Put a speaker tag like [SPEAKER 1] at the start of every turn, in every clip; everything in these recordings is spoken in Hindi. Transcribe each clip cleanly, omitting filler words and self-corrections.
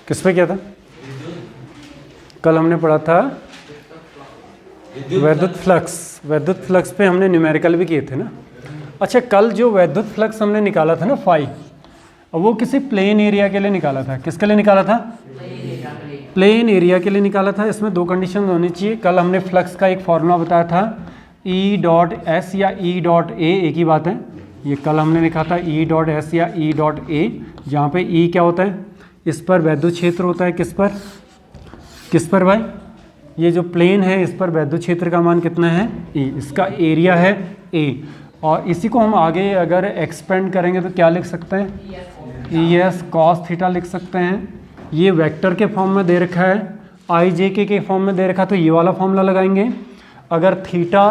[SPEAKER 1] किस पे किया था? कल हमने पढ़ा था वैद्युत फ्लक्स पे हमने न्यूमेरिकल भी किए थे ना। अच्छा, कल जो वैद्युत फ्लक्स हमने निकाला था ना फाई, वो किसी प्लेन एरिया के लिए निकाला था। किसके लिए निकाला था? प्लेन एरिया के लिए निकाला था। इसमें दो कंडीशन होनी चाहिए। कल हमने फ्लक्स का एक फॉर्मूला बताया था, ई डॉट एस या ई डॉट ए, एक ही बात है। ये कल हमने लिखा था ई डॉट एस या ई डॉट ए, जहाँ पे ई क्या होता है? इस पर वैद्युत क्षेत्र होता है। किस पर भाई? ये जो प्लेन है इस पर वैद्युत क्षेत्र का मान कितना है? ई। इसका एरिया है ए। और इसी को हम आगे अगर एक्सपेंड करेंगे तो क्या लिख सकते हैं? ई एस कॉस थीटा लिख सकते हैं। ये वेक्टर के फॉर्म में दे रखा है, आई जे के फॉर्म में दे रखा है तो ये वाला फॉर्मूला लगाएंगे। अगर थीटा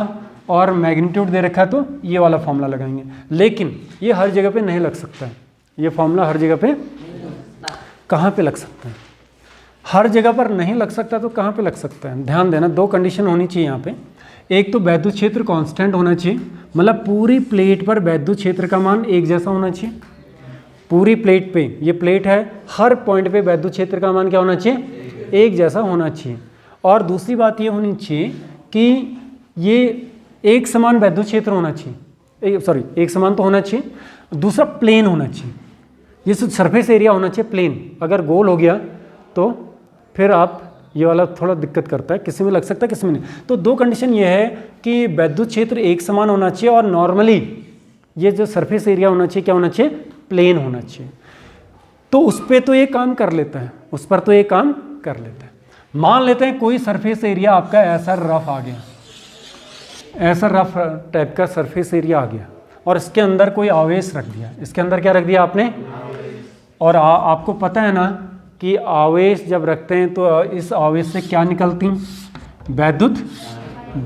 [SPEAKER 1] और मैग्नीट्यूड दे रखा है तो ये वाला फॉर्मूला लगाएंगे। लेकिन ये हर जगह पे नहीं लग सकता है। ये फॉर्मूला हर जगह पे कहाँ पे लग सकता है? हर जगह पर नहीं लग सकता तो कहाँ पे लग सकता है? ध्यान देना, दो कंडीशन होनी चाहिए यहाँ पे। एक तो वैद्युत क्षेत्र कांस्टेंट होना चाहिए, मतलब पूरी प्लेट पर वैद्युत क्षेत्र का मान एक जैसा होना चाहिए। पूरी प्लेट पे, ये प्लेट है, हर पॉइंट पे वैद्युत क्षेत्र का मान क्या होना चाहिए? एक जैसा होना चाहिए। और दूसरी बात ये होनी चाहिए कि ये एक समान वैद्युत क्षेत्र होना चाहिए। एक समान तो होना चाहिए। दूसरा प्लेन होना चाहिए। ये सरफेस एरिया होना चाहिए प्लेन। अगर गोल हो गया तो फिर आप ये वाला थोड़ा दिक्कत करता है, किसी में लग सकता है किसी में नहीं। तो दो कंडीशन ये है कि वैद्युत क्षेत्र एक समान होना चाहिए और नॉर्मली ये जो सरफेस एरिया होना चाहिए क्या होना चाहिए? प्लेन होना चाहिए। तो उस पर तो ये काम कर लेता है, उस पर तो ये काम कर लेता है। मान लेते हैं कोई सरफेस एरिया आपका ऐसा रफ आ गया, ऐसा रफ टाइप का सरफेस एरिया आ गया और इसके अंदर कोई आवेश रख दिया। इसके अंदर क्या रख दिया आपने? और आपको पता है ना कि आवेश जब रखते हैं तो इस आवेश से क्या निकलती? वैद्युत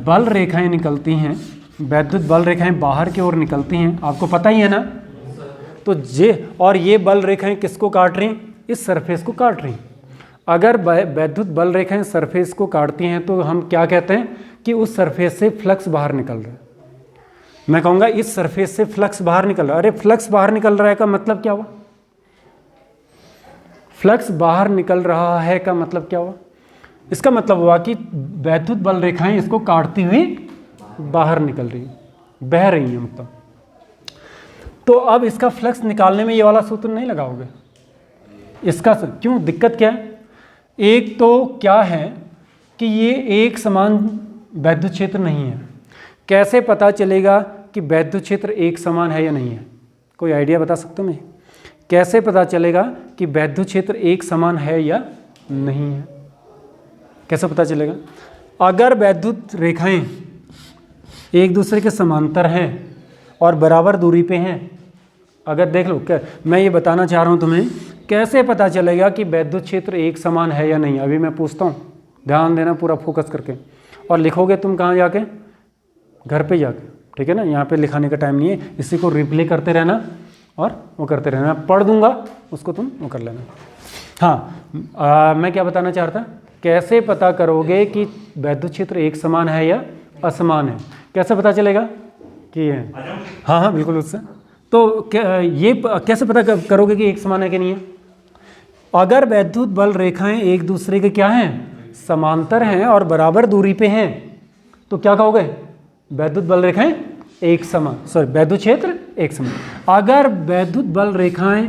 [SPEAKER 1] बल रेखाएं निकलती हैं। वैद्युत बल रेखाएं बाहर की ओर निकलती हैं, आपको पता ही है ना। तो और ये बल रेखाएं किसको काट रही? इस सरफेस को काट रही। अगर वैद्युत बल रेखाएं सरफेस को काटती हैं तो हम क्या कहते हैं कि उस सरफेस से फ्लक्स बाहर निकल रहा है। मैं कहूँगा इस सरफेस से फ्लक्स बाहर निकल रहा है। अरे फ्लक्स बाहर निकल रहा है का मतलब क्या हुआ? फ्लक्स बाहर निकल रहा है का मतलब क्या हुआ? इसका मतलब हुआ कि वैद्युत बल रेखाएं इसको काटती हुई बाहर निकल रही, बह रही हैं मतलब। तो अब इसका फ्लक्स निकालने में ये वाला सूत्र नहीं लगाओगे? इसका क्यों? दिक्कत क्या है? एक तो क्या है कि ये एक समान वैद्युत क्षेत्र नहीं है। कैसे पता चलेगा कि वैद्युत क्षेत्र एक समान है या नहीं है? कोई आइडिया बता सकते हो मुझे? कैसे पता चलेगा कि वैद्युत क्षेत्र एक समान है या नहीं है? कैसे पता चलेगा? अगर वैद्युत रेखाएं एक दूसरे के समांतर हैं और बराबर दूरी पे हैं, अगर देख लो, क्या मैं ये बताना चाह रहा हूँ तुम्हें, कैसे पता चलेगा कि वैद्युत क्षेत्र एक समान है या नहीं? अभी मैं पूछता हूँ, ध्यान देना पूरा फोकस करके। और लिखोगे तुम कहाँ जाके? घर पे जाके, ठीक है ना। यहाँ पे लिखाने का टाइम नहीं है, इसी को रिप्ले करते रहना और वो करते रहना। मैं पढ़ दूंगा, उसको तुम वो कर लेना। हाँ, मैं क्या बताना चाह रहा था, कैसे पता करोगे कि वैद्युत क्षेत्र एक समान है या असमान है? कैसे पता चलेगा कि है? हाँ हाँ बिल्कुल, उससे तो ये कैसे पता करोगे कि एक समान है कि नहीं है? अगर वैद्युत बल रेखाएं एक दूसरे के क्या हैं? समांतर हैं और बराबर दूरी पे हैं, तो क्या कहोगे? वैद्युत बल रेखाएं एक समान, वैद्युत क्षेत्र एक समान। अगर वैद्युत बल रेखाएं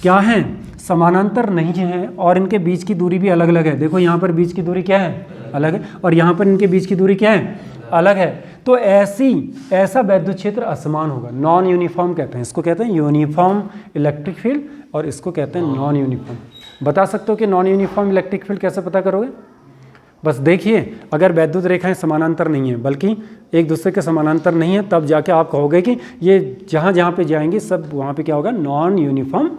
[SPEAKER 1] क्या हैं? समानांतर नहीं है और इनके बीच की दूरी भी अलग अलग है। देखो यहाँ पर बीच की दूरी क्या है? अलग है, और यहाँ पर इनके बीच की दूरी क्या है? अलग है। तो ऐसा वैद्युत क्षेत्र असमान होगा। नॉन यूनिफॉर्म कहते हैं इसको, कहते हैं यूनिफॉर्म इलेक्ट्रिक फील्ड, और इसको कहते हैं नॉन यूनिफॉर्म। बता सकते हो कि नॉन यूनिफॉर्म इलेक्ट्रिक फील्ड कैसे पता करोगे? बस देखिए, अगर वैद्युत रेखाएं समानांतर नहीं है, बल्कि एक दूसरे के समानांतर नहीं है, तब जाके आप कहोगे कि ये जहाँ जहाँ पे जाएंगे सब वहाँ पे क्या होगा? Non uniform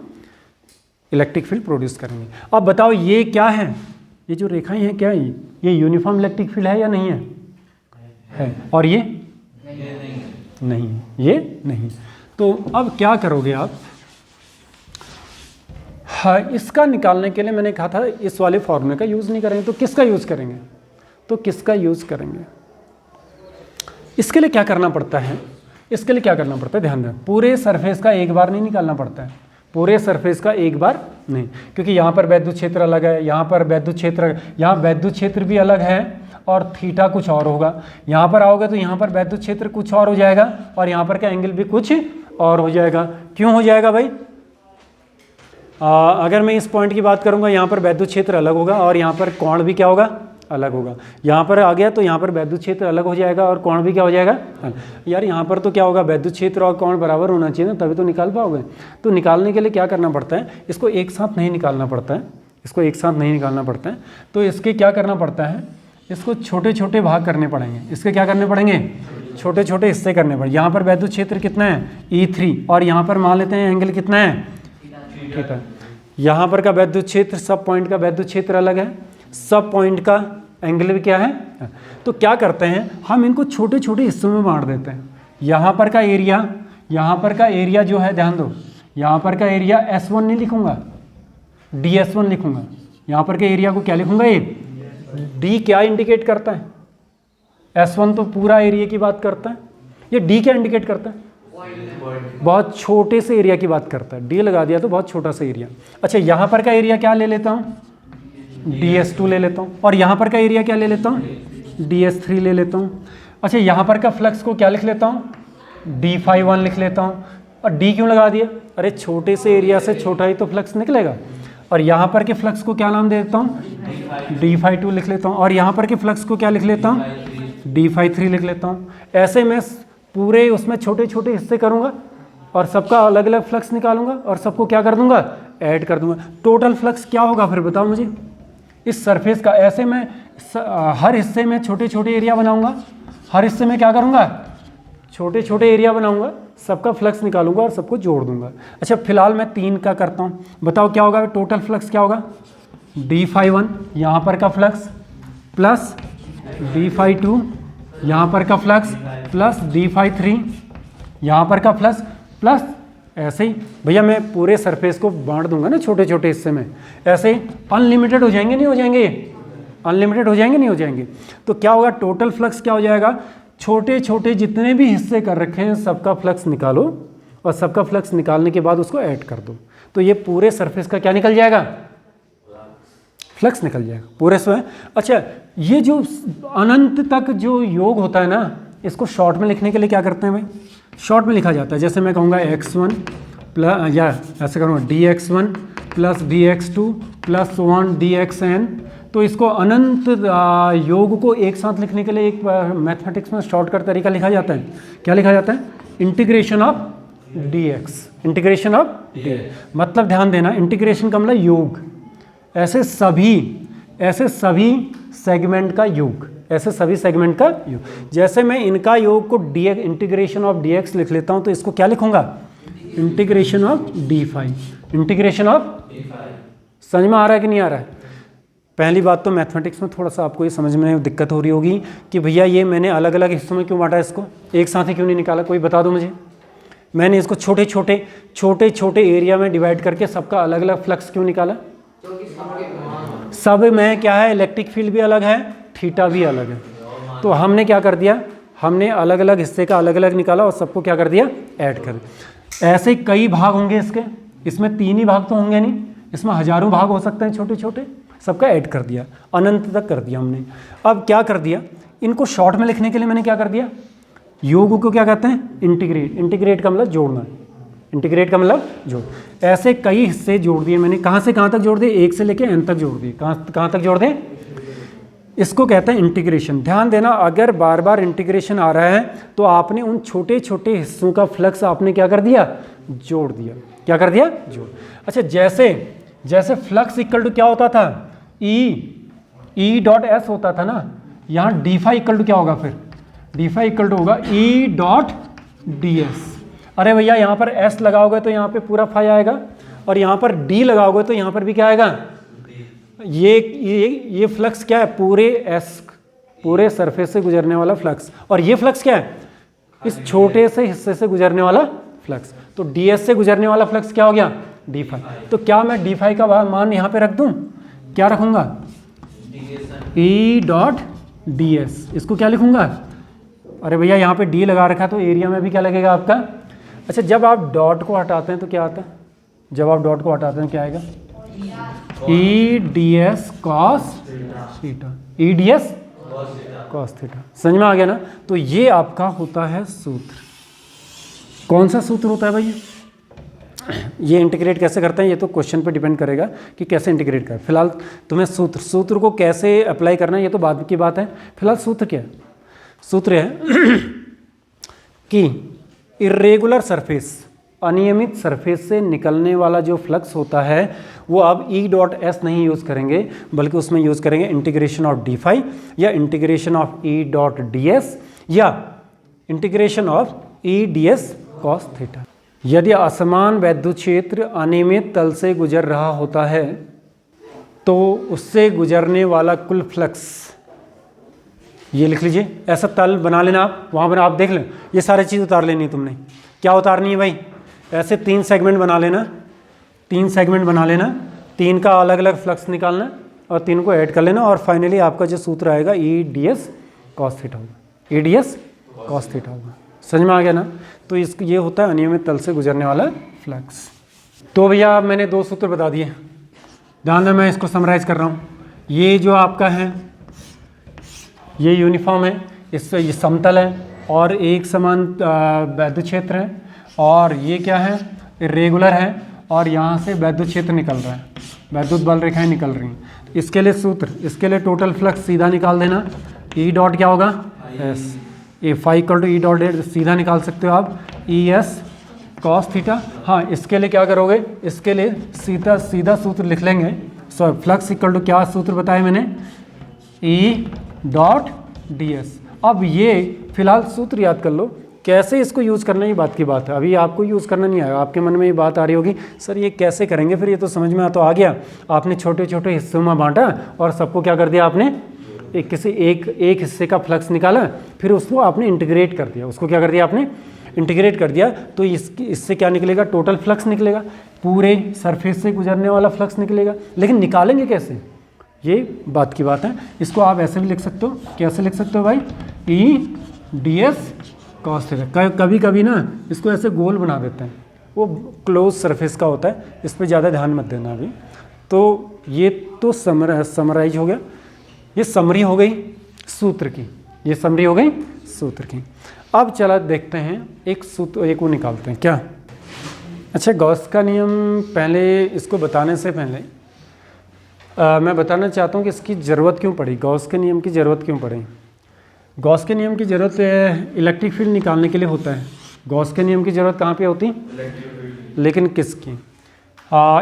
[SPEAKER 1] electric field produce करेंगे। अब बताओ ये क्या है? ये जो रेखाएं हैं क्या है? ये यूनिफॉर्म इलेक्ट्रिक फील्ड है या नहीं है? है। और ये नहीं, ये नहीं। तो अब क्या करोगे आप? हाँ, इसका निकालने के लिए मैंने कहा था इस वाले फॉर्मूले का यूज़ नहीं करेंगे, तो किसका यूज़ करेंगे? तो किसका यूज़ करेंगे? इसके लिए क्या करना पड़ता है? इसके लिए क्या करना पड़ता है? ध्यान दें, पूरे सरफेस का एक बार नहीं निकालना पड़ता है। पूरे सरफेस का एक बार नहीं, क्योंकि यहाँ पर वैद्युत क्षेत्र अलग है, यहाँ पर वैद्युत क्षेत्र, यहाँ वैद्युत क्षेत्र भी अलग है और थीटा कुछ और होगा। यहाँ पर आओगे तो यहाँ पर वैद्युत क्षेत्र कुछ और हो जाएगा और यहाँ पर का एंगल भी कुछ और हो जाएगा। क्यों हो जाएगा भाई? अगर मैं इस पॉइंट की बात करूँगा, यहाँ पर वैद्युत क्षेत्र अलग होगा और यहाँ पर कोण भी क्या होगा? अलग होगा। यहाँ पर आ गया तो यहाँ पर वैद्युत क्षेत्र अलग हो जाएगा और कोण भी क्या हो जाएगा? यार यहाँ पर तो क्या होगा, वैद्युत क्षेत्र और कोण बराबर होना चाहिए ना, तभी तो निकाल पाओगे। तो निकालने के लिए क्या करना पड़ता है, इसको एक साथ नहीं निकालना पड़ता है, इसको एक साथ नहीं निकालना पड़ता है। तो इसके क्या करना पड़ता है, इसको छोटे छोटे भाग करने पड़ेंगे। इसके क्या करने पड़ेंगे? छोटे छोटे हिस्से करने पड़ेंगे। यहाँ पर वैद्युत क्षेत्र कितना है? E3, और यहाँ पर मान लेते हैं एंगल कितना है? थीटा। यहाँ पर का वैद्युत क्षेत्र, सब पॉइंट का वैद्युत क्षेत्र अलग है, सब पॉइंट का एंगल भी क्या है। तो क्या करते हैं हम, इनको छोटे छोटे हिस्सों में बांट देते हैं। यहाँ पर का एरिया, यहाँ पर का एरिया जो है, ध्यान दो, यहाँ पर का एरिया S1 नहीं लिखूंगा, DS1 लिखूंगा। यहाँ पर के एरिया को क्या लिखूंगा? ये D क्या इंडिकेट करता है? S1 तो पूरा एरिया की बात करता है, ये D क्या इंडिकेट करता है? बहुत छोटे से एरिया की बात करता है। D लगा दिया तो बहुत छोटा सा एरिया। अच्छा, यहाँ पर का एरिया क्या ले लेता हूँ? DS2 ले लेता हूँ। और यहाँ पर का एरिया क्या ले लेता हूँ? DS3 ले लेता हूँ। अच्छा, यहाँ पर का फ्लक्स को क्या लिख लेता हूँ? D51 लिख लेता हूँ। और D क्यों लगा दिया? अरे छोटे से एरिया से छोटा ही तो फ्लक्स निकलेगा। और यहाँ पर के फ्लक्स को क्या नाम दे देता हूँ? D52 लिख लेता हूँ। और यहाँ पर के फ्लक्स को क्या लिख लेता हूँ? D53 लिख लेता हूँ। ऐसे मैं पूरे उसमें छोटे छोटे हिस्से करूँगा और सबका अलग अलग फ्लक्स निकालूंगा और सबको क्या कर दूंगा? ऐड कर दूंगा। टोटल फ्लक्स क्या होगा फिर बताओ मुझे इस सरफेस का? ऐसे मैं हर हिस्से में छोटे छोटे एरिया बनाऊंगा, हर हिस्से में क्या करूंगा? छोटे छोटे एरिया बनाऊंगा, सबका फ्लक्स निकालूंगा और सबको जोड़ दूंगा। अच्छा, फिलहाल मैं 3 का करता हूँ, बताओ क्या होगा? टोटल फ्लक्स क्या होगा? D51 यहाँ पर का फ्लक्स प्लस D52 यहाँ पर का फ्लक्स प्लस D53 यहाँ पर का फ्लक्स प्लस, ऐसे ही भैया मैं पूरे सरफेस को बांट दूंगा ना छोटे छोटे हिस्से में। ऐसे ही अनलिमिटेड हो जाएंगे, नहीं हो जाएंगे? अनलिमिटेड हो जाएंगे, नहीं हो जाएंगे? तो क्या होगा? टोटल फ्लक्स क्या हो जाएगा? छोटे छोटे जितने भी हिस्से कर रखे हैं सबका फ्लक्स निकालो और सबका फ्लक्स निकालने के बाद उसको ऐड कर दो, तो ये पूरे सरफेस का क्या निकल जाएगा? फ्लक्स निकल जाएगा पूरे से। अच्छा, ये जो अनंत तक जो योग होता है ना, इसको शॉर्ट में लिखने के लिए क्या करते हैं भाई? शॉर्ट में लिखा जाता है। जैसे मैं कहूँगा x1 प्लस, या ऐसे करूँगा dx1 plus dx2 plus 1 dxn। तो इसको अनंत योग को एक साथ लिखने के लिए एक मैथमेटिक्स में शॉर्टकट तरीका लिखा जाता है। क्या लिखा जाता है? Integration of dx, integration of dx। मतलब ध्यान देना, इंटीग्रेशन का मतलब योग, ऐसे सभी सेगमेंट का योग, ऐसे सभी सेगमेंट का योग। जैसे मैं इनका योग को dx, इंटीग्रेशन ऑफ dx लिख लेता हूँ, तो इसको क्या लिखूंगा? Integration of d5, integration of d5। समझ में आ रहा है कि नहीं आ रहा है? पहली बात तो मैथमेटिक्स में थोड़ा सा आपको ये समझने में दिक्कत हो रही होगी कि भैया ये मैंने अलग अलग हिस्सों में क्यों बांटा, इसको एक साथ ही क्यों नहीं निकाला? कोई बता दो मुझे। मैंने इसको छोटे छोटे एरिया में डिवाइड करके सबका अलग अलग फ्लक्स क्यों निकाला? सब में क्या है? इलेक्ट्रिक फील्ड भी अलग है, थीटा भी अलग है। तो हमने क्या कर दिया? हमने अलग अलग हिस्से का अलग अलग निकाला और सबको क्या कर दिया? ऐड कर दिया। ऐसे कई भाग होंगे इसके, इसमें 3 ही भाग तो होंगे नहीं, इसमें हजारों भाग हो सकते हैं छोटे छोटे, सबका ऐड कर दिया, अनंत तक कर दिया हमने। अब क्या कर दिया? इनको शॉर्ट में लिखने के लिए मैंने क्या कर दिया? योग को क्या कहते हैं? इंटीग्रेट। इंटीग्रेट का मतलब जोड़ना, इंटीग्रेट का मतलब जोड़। ऐसे कई हिस्से जोड़ दिए मैंने। कहाँ से कहाँ तक जोड़ दिए? 1 से लेके n तक जोड़ दिए। कहाँ तक जोड़ दें? इसको कहते हैं इंटीग्रेशन। ध्यान देना, अगर बार बार इंटीग्रेशन आ रहा है तो आपने उन छोटे छोटे हिस्सों का फ्लक्स आपने क्या कर दिया? जोड़ दिया। क्या कर दिया? जोड़। अच्छा, जैसे फ्लक्स इक्वल टू क्या होता था? E डॉट एस होता था ना, यहाँ d5 इक्वल टू क्या होगा फिर? d5 इक्वल टू होगा E डॉट ds। अरे भैया यहाँ पर s लगाओगे तो यहाँ पे पूरा फाई आएगा और यहाँ पर d लगाओगे तो यहाँ पर भी क्या आएगा? ये फ्लक्स क्या है? पूरे सरफेस से गुजरने वाला फ्लक्स। और ये फ्लक्स क्या है? इस छोटे से हिस्से से गुजरने वाला फ्लक्स। तो ds से गुजरने वाला फ्लक्स क्या हो गया? d5। तो क्या मैं d5 का मान यहाँ पे रख दूँ? क्या रखूँगा? E dot ds। इसको क्या लिखूँगा? अरे भैया यहाँ पे d लगा रखा तो एरिया में भी क्या लगेगा आपका? अच्छा, जब आप डॉट को हटाते हैं तो क्या आता है? जब आप डॉट को हटाते हैं क्या आएगा, E d S cos theta, ई डी एस कॉस थीटा। समझ में आ गया ना। तो ये आपका होता है सूत्र। कौन सा सूत्र होता है भाई? ये इंटीग्रेट कैसे करते हैं ये तो क्वेश्चन पे डिपेंड करेगा कि कैसे इंटीग्रेट करें। फिलहाल तुम्हें सूत्र को कैसे अप्लाई करना है ये तो बाद की बात है। फिलहाल सूत्र क्या है? सूत्र है कि इर्रेगुलर सरफेस, अनियमित सरफेस से निकलने वाला जो फ्लक्स होता है वो अब ई डॉट एस नहीं यूज़ करेंगे, बल्कि उसमें यूज़ करेंगे इंटीग्रेशन ऑफ डी फाई या integration of E dot d S या integration of E d S cos theta. यदि असमान वैद्युत क्षेत्र अनियमित तल से गुजर रहा होता है तो उससे गुजरने वाला कुल फ्लक्स, ये लिख लीजिए, ऐसा तल बना लेना आप, वहाँ पर आप देख लें, ये सारी चीज़ उतार लेनी है तुमने। क्या उतारनी है भाई? ऐसे 3 सेगमेंट बना लेना, 3 सेगमेंट बना लेना, 3 का अलग अलग फ्लक्स निकालना और 3 को ऐड कर लेना और फाइनली आपका जो सूत्र आएगा E d S cos theta होगा, E d S cos theta होगा। समझ में आ गया ना। तो इसको ये होता है अनियमित तल से गुजरने वाला फ्लक्स। तो भैया मैंने 2 सूत्र बता दिए, ध्यान दें मैं इसको समराइज कर रहा हूँ। ये जो आपका है ये यूनिफॉर्म है, इससे ये समतल है और एक समान वैद्युत क्षेत्र है, और ये क्या है, इर्रेगुलर है और यहाँ से वैद्युत क्षेत्र निकल रहा है, वैद्युत बल रेखाएं निकल रही हैं। इसके लिए सूत्र, इसके लिए टोटल फ्लक्स सीधा निकाल देना, ई डॉट क्या होगा, S, A phi equal to E dot S सीधा निकाल सकते हो आप, ई एस कॉस थीटा। हाँ, इसके लिए क्या करोगे, इसके लिए सीधा सूत्र लिख लेंगे। सो फ्लक्स इक्वल टू क्या सूत्र बताया मैंने, ई डॉट डी एस। अब ये फिलहाल सूत्र याद कर लो, कैसे इसको यूज़ करना ये बात की बात है। अभी आपको यूज़ करना नहीं आएगा, आपके मन में ये बात आ रही होगी सर ये कैसे करेंगे, फिर ये तो समझ में तो आ गया। आपने छोटे छोटे हिस्सों में बांटा और सबको क्या कर दिया आपने, एक हिस्से का फ्लक्स निकाला, फिर उसको आपने इंटीग्रेट कर दिया, उसको क्या कर दिया आपने, इंटीग्रेट कर दिया। तो इससे क्या निकलेगा, टोटल फ्लक्स निकलेगा, पूरे सरफेस से गुजरने वाला फ्लक्स निकलेगा। लेकिन निकालेंगे कैसे, ये बात की बात है। इसको आप ऐसे भी लिख सकते हो, कैसे लिख सकते हो भाई, ई डी एस कॉस थीटा। कभी कभी ना इसको ऐसे गोल बना देते हैं, वो क्लोज सरफेस का होता है, इस पर ज़्यादा ध्यान मत देना अभी। तो ये तो समराइज हो गया, ये समरी हो गई सूत्र की, ये समरी हो गई सूत्र की। अब चला देखते हैं एक सूत्र, एक वो निकालते हैं क्या। अच्छा, गॉस का नियम, पहले इसको बताने से पहले मैं बताना चाहता हूँ कि इसकी ज़रूरत क्यों पड़ी, गॉस के नियम की ज़रूरत क्यों पड़ी। गॉस के नियम की ज़रूरत इलेक्ट्रिक फील्ड निकालने के लिए होता है। गॉस के नियम की ज़रूरत कहाँ पे होती, लेकिन किसकी,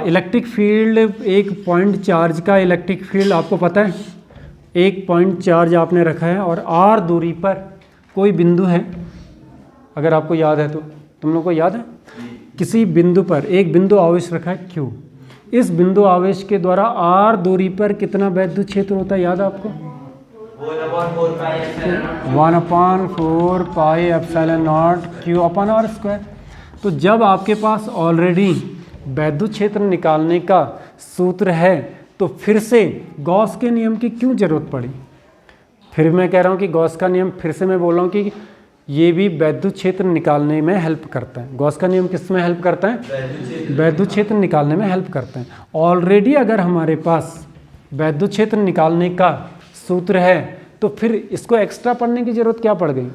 [SPEAKER 1] इलेक्ट्रिक फील्ड, एक पॉइंट चार्ज का इलेक्ट्रिक फील्ड आपको पता है, एक पॉइंट चार्ज आपने रखा है और आर दूरी पर कोई बिंदु है, अगर आपको याद है तो, तुम लोग को याद है, किसी बिंदु पर एक बिंदु आवेश रखा है Q, इस बिंदु आवेश के द्वारा आर दूरी पर कितना वैद्युत क्षेत्र होता है, याद है आपको, 1/4 pi epsilon naught Q upon R square. तो जब आपके पास ऑलरेडी वैद्युत क्षेत्र निकालने का सूत्र है तो फिर से गॉस के नियम की क्यों जरूरत पड़ी। फिर मैं कह रहा हूँ कि गॉस का नियम, फिर से मैं बोल रहा हूँ कि ये भी वैद्युत क्षेत्र निकालने में हेल्प करता है। गॉस का नियम किस में हेल्प करता है, वैद्युत क्षेत्र निकालने में हेल्प करता है। ऑलरेडी अगर हमारे पास वैद्युत क्षेत्र निकालने का सूत्र है तो फिर इसको एक्स्ट्रा पढ़ने की ज़रूरत क्या पड़ गई।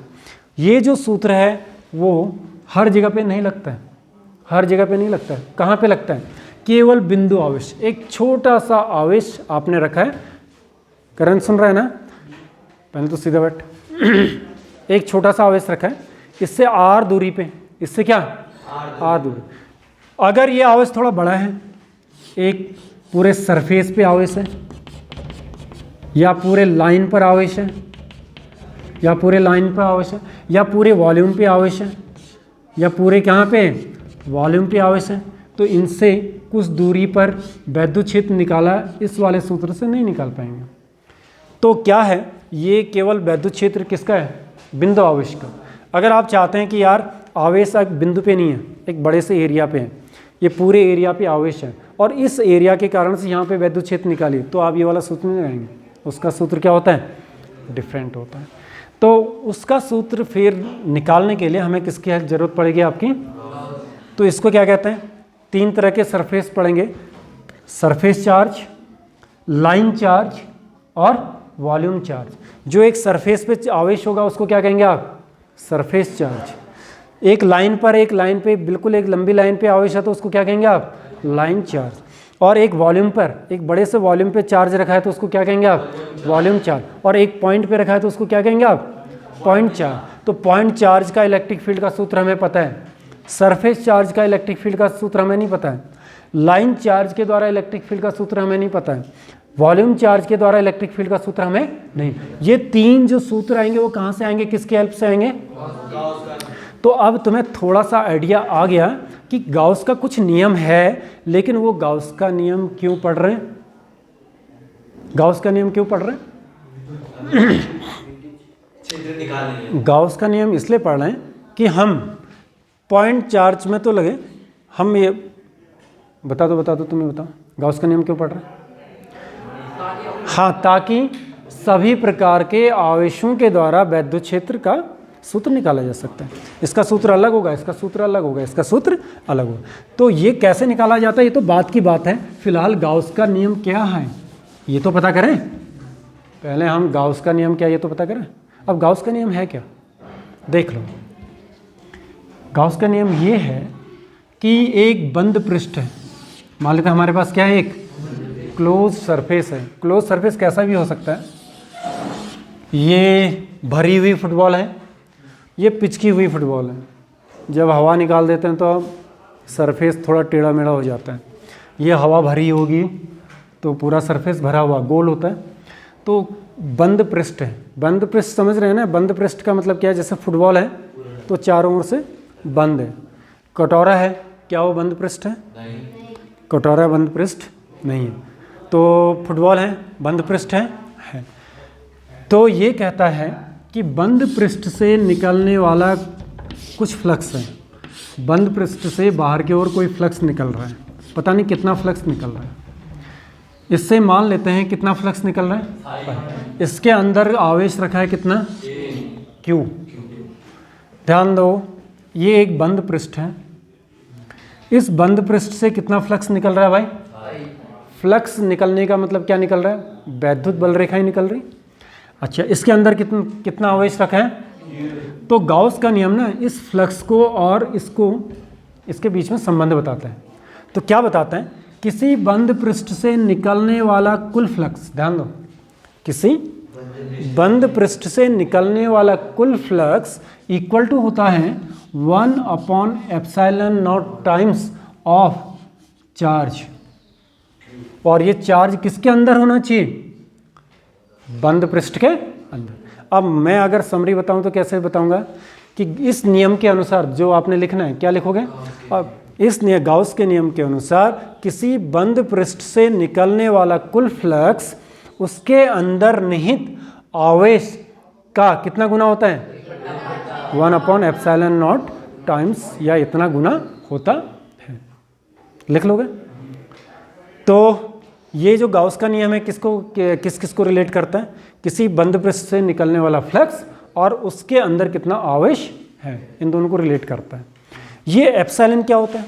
[SPEAKER 1] ये जो सूत्र है वो हर जगह पे नहीं लगता है, हर जगह पे नहीं लगता है। कहाँ पे लगता है, केवल बिंदु आवेश, एक छोटा सा आवेश आपने रखा है, करंट सुन रहा है ना, पहले तो सीधा बैठ, एक छोटा सा आवेश रखा है, इससे आर दूरी पे, इससे क्या आर दूरी, अगर ये आवेश थोड़ा बड़ा है, एक पूरे सरफेस पे आवेश है या पूरे लाइन पर आवेश है, या पूरे लाइन पर आवेश है, या पूरे वॉल्यूम पे आवेश है, या पूरे कहाँ पे वॉल्यूम पे आवेश है, तो इनसे कुछ दूरी पर वैद्युत क्षेत्र निकाला इस वाले सूत्र से नहीं निकाल पाएंगे। तो क्या है, ये केवल वैद्युत क्षेत्र किसका है, बिंदु आवेश का। अगर आप चाहते हैं कि यार आवेश एक बिंदु पे नहीं है, एक बड़े से एरिया पे है, ये पूरे एरिया पे आवेश है और इस एरिया के कारण से यहाँ पे वैद्युत क्षेत्र निकालिए, तो आप ये वाला सूत्र नहीं लगाएंगे, उसका सूत्र क्या होता है, डिफरेंट होता है। तो उसका सूत्र फिर निकालने के लिए हमें किसकी ज़रूरत पड़ेगी आपकी, तो इसको क्या कहते हैं, तीन तरह के सरफेस पढ़ेंगे, सरफेस चार्ज, लाइन चार्ज और वॉल्यूम चार्ज। जो एक सरफेस पे आवेश होगा उसको क्या कहेंगे आप? Surface charge. एक लाइन पे बिल्कुल एक लंबी लाइन पे आवेश है तो उसको क्या कहेंगे आप? Line charge. और एक वॉल्यूम पर, एक बड़े से वॉल्यूम पे चार्ज रखा है तो उसको क्या कहेंगे आप? Volume charge. और एक पॉइंट पे रखा है तो उसको क्या कहेंगे आप? Point charge. तो पॉइंट चार्ज का इलेक्ट्रिक फील्ड का सूत्र हमें पता है, सरफेस चार्ज का इलेक्ट्रिक फील्ड का सूत्र हमें नहीं पता है, लाइन चार्ज के द्वारा इलेक्ट्रिक फील्ड का सूत्र हमें नहीं पता है, वॉल्यूम चार्ज के द्वारा इलेक्ट्रिक फील्ड का सूत्र हमें नहीं। ये तीन जो सूत्र आएंगे वो कहाँ से आएंगे, किसके हेल्प से आएंगे? तो अब तुम्हें थोड़ा सा आइडिया आ गया कि गाउस का कुछ नियम है, लेकिन वो गाउस का नियम क्यों पढ़ रहे हैं? गाउस का नियम क्यों पढ़ रहे हैं? गाउस का नियम इसलिए पढ़ रहे हैं कि हम पॉइंट चार्ज में तो लगे, हम ये बता दो तुम्हें बताओ, गाउस का नियम क्यों पढ़ रहे हैं? हाँ, ताकि सभी प्रकार के आवेशों के द्वारा वैद्युत क्षेत्र का सूत्र निकाला जा सकता है। इसका सूत्र अलग होगा, इसका सूत्र अलग होगा, इसका सूत्र अलग होगा। तो ये कैसे निकाला जाता है ये तो बात की बात है। फिलहाल गाउस का नियम क्या है ये तो पता करें। पहले हम गाउस का नियम क्या ये तो पता करें। अब गाउस का नियम है क्या, देख लो। गाउस का नियम ये है कि एक बंद पृष्ठ है, मान लेते हैं हमारे पास क्या है, एक क्लोज सरफेस है। क्लोज सरफेस कैसा भी हो सकता है, ये भरी हुई फुटबॉल है, ये पिचकी हुई फुटबॉल है। जब हवा निकाल देते हैं तो सरफेस थोड़ा टेढ़ा मेढ़ा हो जाता है। ये हवा भरी होगी तो पूरा सरफेस भरा हुआ गोल होता है। तो बंद पृष्ठ है, बंद पृष्ठ समझ रहे हैं ना? बंद पृष्ठ का मतलब क्या है, जैसे फुटबॉल है तो चारों ओर से बंद है। कटोरा है, क्या वो बंद पृष्ठ है? नहीं, कटोरा बंद पृष्ठ नहीं है। तो फुटबॉल है, बंद पृष्ठ है। तो ये कहता है कि बंद पृष्ठ से निकलने वाला कुछ फ्लक्स है, बंद पृष्ठ से बाहर की ओर कोई फ्लक्स निकल रहा है, पता नहीं कितना फ्लक्स निकल रहा है। इससे मान लेते हैं कितना फ्लक्स निकल रहा है। इसके अंदर आवेश रखा है कितना? Q। ध्यान दो, ये एक बंद पृष्ठ है, इस बंद पृष्ठ से कितना फ्लक्स निकल रहा है भाई? फ्लक्स निकलने का मतलब क्या निकल रहा है? वैद्युत बल रेखा ही निकल रही। अच्छा, इसके अंदर कितना आवेश रखा है? तो गाउस का नियम ना इस फ्लक्स को और इसको, इसके बीच में संबंध बताता है। तो क्या बताता है? किसी बंद पृष्ठ से निकलने वाला कुल फ्लक्स, ध्यान दो, किसी बंद पृष्ठ से निकलने वाला कुल फ्लक्स इक्वल टू होता है 1/ε0 टाइम्स ऑफ चार्ज। और ये चार्ज किसके अंदर होना चाहिए? बंद पृष्ठ के अंदर। अब मैं अगर समरी बताऊं तो कैसे बताऊंगा कि इस नियम के अनुसार जो आपने लिखना है, क्या लिखोगे? अब इस गाउस के नियम के अनुसार किसी बंद पृष्ठ से निकलने वाला कुल फ्लक्स उसके अंदर निहित आवेश का कितना गुना होता है? 1/ε0 टाइम्स, या इतना गुना होता है। लिख लोगे? तो ये जो गाउस का नियम है किस को रिलेट करता है? किसी बंद पृष्ठ से निकलने वाला फ्लक्स और उसके अंदर कितना आवेश है, इन दोनों को रिलेट करता है। ये एप्सिलॉन क्या होता है?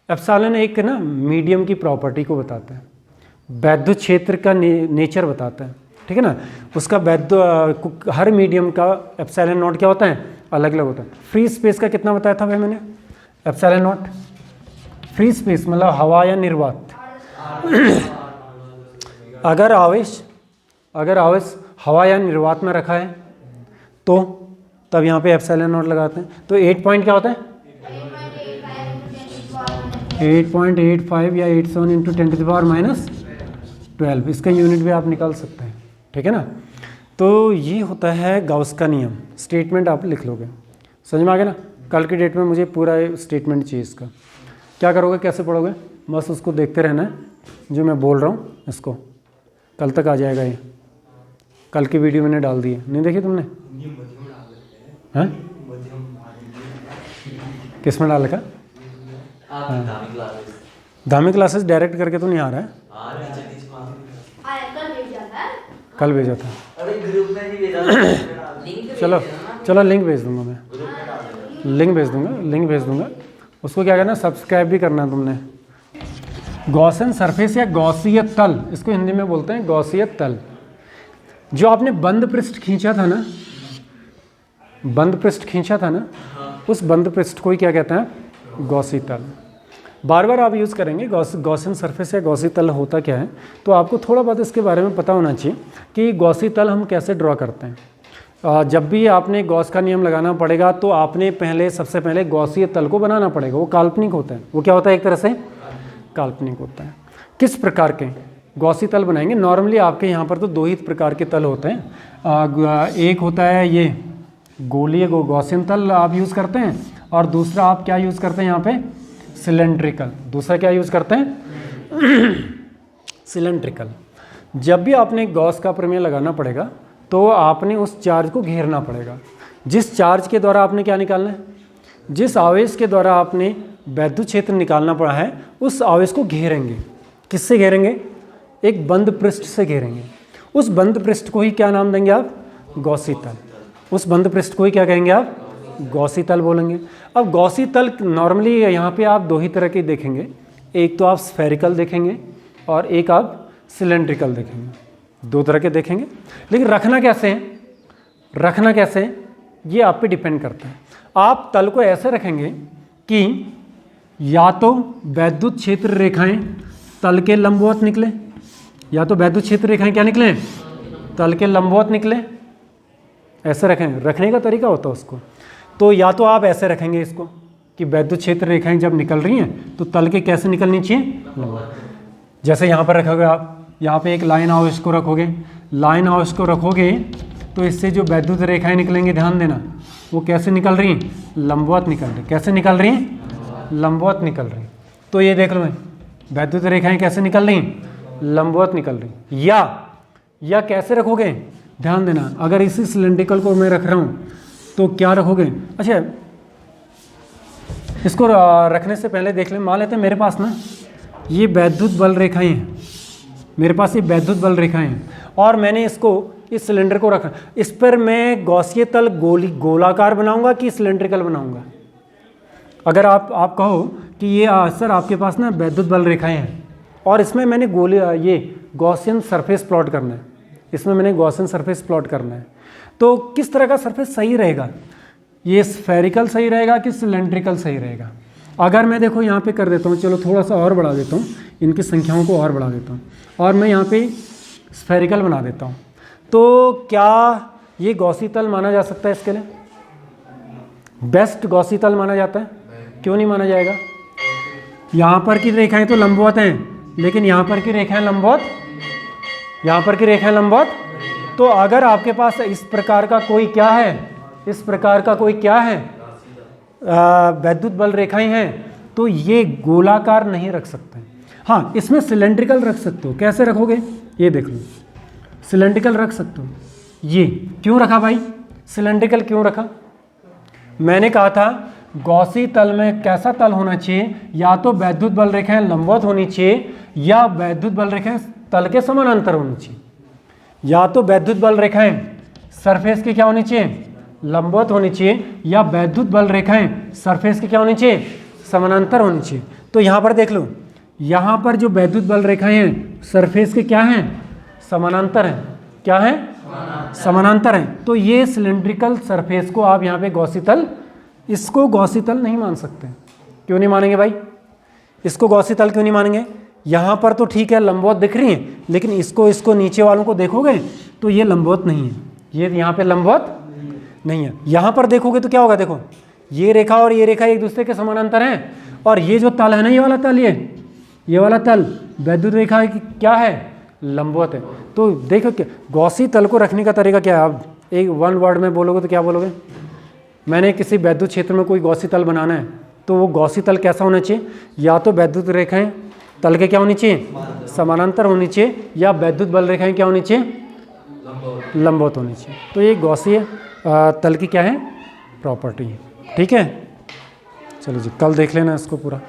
[SPEAKER 1] एप्सिलॉन एक ना मीडियम की प्रॉपर्टी को बताता है, वैद्युत क्षेत्र का नेचर बताता है, ठीक है ना? उसका हर मीडियम का ε0 क्या होता है? अलग अलग होता है। फ्री स्पेस का कितना बताया था भाई मैंने? ε0 फ्री स्पेस मतलब हवा या निर्वात। अगर आवेश हवा या निर्वात में रखा है तो तब यहाँ पे ε0 लगाते हैं। तो 8 पॉइंट क्या होता है? 8.85 या 87 इंटू 10⁻⁻12, इसका यूनिट भी आप निकाल सकते हैं, ठीक है ना? तो ये होता है गाउस का नियम। स्टेटमेंट आप लिख लोगे, समझ में आ गया ना? कल की डेट में मुझे पूरा स्टेटमेंट चाहिए इसका। क्या करोगे, कैसे पढ़ोगे? बस उसको देखते रहना है, जो मैं बोल रहा हूँ इसको कल तक आ जाएगा। ये कल की वीडियो मैंने डाल दी है, नहीं देखी तुमने? हैं? किस में डाल रखा? धामी क्लासेस डायरेक्ट करके तो नहीं आ रहा है, कल भेजा था। चलो लिंक भेज दूंगा, मैं लिंक भेज दूंगा उसको क्या करना, सब्सक्राइब भी करना तुमने। गॉसियन सरफेस या गॉसीय तल, इसको हिंदी में बोलते हैं गॉसीय तल। जो आपने बंद पृष्ठ खींचा था ना, बंद पृष्ठ खींचा था ना, उस बंद पृष्ठ को ही क्या कहते हैं, गॉसी तल। बार बार आप यूज़ करेंगे गॉसियन सरफेस या गॉसी तल होता क्या है, तो आपको थोड़ा बहुत इसके बारे में पता होना चाहिए कि गॉसी तल हम कैसे ड्रॉ करते हैं। जब भी आपने गॉस का नियम लगाना पड़ेगा तो आपने सबसे पहले गॉसीय तल को बनाना पड़ेगा। वो काल्पनिक होता है, वो क्या होता है, एक तरह से काल्पनिक होता है। किस प्रकार के गॉसी तल बनाएंगे, नॉर्मली आपके यहाँ पर तो दो ही प्रकार के तल होते हैं। एक होता है ये गोलीय गॉसियन तल आप यूज़ करते हैं, और दूसरा आप क्या यूज़ करते हैं यहाँ पे, सिलेंड्रिकल। दूसरा क्या यूज़ करते हैं, सिलेंड्रिकल। जब भी आपने गॉस का प्रमेय लगाना पड़ेगा तो आपने उस चार्ज को घेरना पड़ेगा। जिस चार्ज के द्वारा आपने क्या निकालना है, जिस आवेश के द्वारा आपने वैद्युत क्षेत्र निकालना पड़ा है, उस आवेश को घेरेंगे। किससे घेरेंगे, एक बंद पृष्ठ से घेरेंगे। उस बंद पृष्ठ को ही क्या नाम देंगे आप, गॉसी तल। उस बंद पृष्ठ को ही क्या कहेंगे आप, गॉसी तल बोलेंगे। अब गॉसी तल नॉर्मली यहाँ पे आप दो ही तरह के देखेंगे, एक तो आप स्फेरिकल देखेंगे और एक आप सिलेंड्रिकल देखेंगे, दो तरह के देखेंगे। लेकिन रखना कैसे है, रखना कैसे है, ये आप पे डिपेंड करता है। आप तल को ऐसे रखेंगे कि या तो वैद्युत क्षेत्र रेखाएं तल के लंबवत निकले, या तो वैद्युत क्षेत्र रेखाएं क्या निकले, तल के लंबवत निकले। ऐसे रखें, रखने का तरीका होता है उसको। तो या तो आप ऐसे रखेंगे इसको कि वैद्युत क्षेत्र रेखाएं जब निकल रही हैं तो तल के कैसे निकलनी चाहिए, लंबवत। जैसे यहाँ पर रखोगे आप, यहाँ पे एक लाइन आवेश को रखोगे, लाइन आवेश को रखोगे तो इससे जो वैद्युत रेखाएं निकलेंगी, ध्यान देना, वो कैसे निकल रही हैं, लंबवत निकल रही। कैसे निकल रही हैं, लंबवत निकल रही। तो ये देख लो, वैद्युत रेखाएं कैसे निकल रही हैं, लंबवत निकल रही। या कैसे रखोगे, ध्यान देना, अगर इसी सिलेंड्रिकल को मैं रख रहा हूँ तो क्या रखोगे। अच्छा, इसको रखने से पहले देख लें, मान लेते हैं मेरे पास ना ये वैद्युत बल रेखाएं हैं, मेरे पास ये वैद्युत बल रेखाएं हैं, और मैंने इसको, इस सिलेंडर को रखा, इस पर मैं गॉसीय तल गोलाकार बनाऊंगा कि सिलेंड्रिकल बनाऊंगा। अगर आप कहो कि ये सर आपके पास ना वैद्युत बल रेखाएं हैं और इसमें मैंने ये गॉसियन सरफेस प्लॉट करना है, इसमें मैंने गॉसियन सरफेस प्लॉट करना है, तो किस तरह का सरफेस सही रहेगा, ये स्फेरिकल सही रहेगा कि सिलेंड्रिकल सही रहेगा। अगर मैं देखो यहाँ पे कर देता हूँ, चलो थोड़ा सा और बढ़ा देता हूँ, इनकी संख्याओं को और बढ़ा देता हूँ, और मैं यहाँ पे स्फेरिकल बना देता हूँ, तो क्या ये गॉसी तल माना जा सकता है, इसके लिए बेस्ट गॉसी तल माना जाता है? क्यों नहीं माना जाएगा? यहाँ पर की रेखाएं तो लंबवत हैं, लेकिन यहाँ पर की रेखाएं लंबवत, यहाँ पर की रेखाएं लंबवत। तो अगर आपके पास इस प्रकार का कोई क्या है, इस प्रकार का कोई क्या है, वैद्युत बल रेखाएं हैं, तो ये गोलाकार नहीं रख सकते। हाँ, इसमें सिलेंड्रिकल रख सकते हो। कैसे रखोगे, ये देख लो, सिलेंड्रिकल रख सकते हो। ये क्यों रखा भाई, सिलेंड्रिकल क्यों रखा? मैंने कहा था गॉसी तल में कैसा तल होना चाहिए, या तो वैद्युत बल रेखाएं लंबवत होनी चाहिए या वैद्युत बल रेखाएं तल के समानांतर होनी चाहिए। या तो वैद्युत बल रेखाएं सरफेस की क्या होनी चाहिए, लंबवत होनी चाहिए, या वैद्युत बल रेखाएं सरफेस की क्या होनी चाहिए, समानांतर होनी चाहिए। तो यहाँ पर देख लो, यहाँ पर जो वैद्युत बल रेखाएं हैं सरफेस के क्या हैं, समानांतर हैं। क्या है, समानांतर हैं। तो ये सिलेंड्रिकल सरफेस को आप यहाँ पे गॉसी तल, इसको गॉसी तल नहीं मान सकते। क्यों नहीं मानेंगे भाई, इसको गॉसी तल क्यों नहीं मानेंगे? यहाँ पर तो ठीक है लंबवत दिख रही है, लेकिन इसको नीचे वालों को देखोगे तो ये लंबवत नहीं है, ये यहाँ पे लंबवत नहीं है। यहाँ पर देखोगे तो क्या होगा, देखो ये रेखा और ये रेखा एक दूसरे के समानांतर हैं, और ये जो तल है ना, ये वाला तल, ये वाला तल वैद्युत रेखा क्या है, लंबवत है। तो देखो क्या गॉसी तल को रखने का तरीका क्या है। आप एक वन वर्ड में बोलोगे तो क्या बोलोगे, मैंने किसी वैद्युत क्षेत्र में कोई गॉसी तल बनाना है, तो वो गॉसी तल कैसा होना चाहिए, या तो वैद्युत रेखाएं तल के क्या होनी चाहिए, समानांतर होनी चाहिए, या वैद्युत बल रेखाएं क्या होनी चाहिए, लंबवत होनी चाहिए। तो ये गॉसीय तल की क्या है, प्रॉपर्टी है। ठीक है, चलो जी, कल देख लेना इसको पूरा।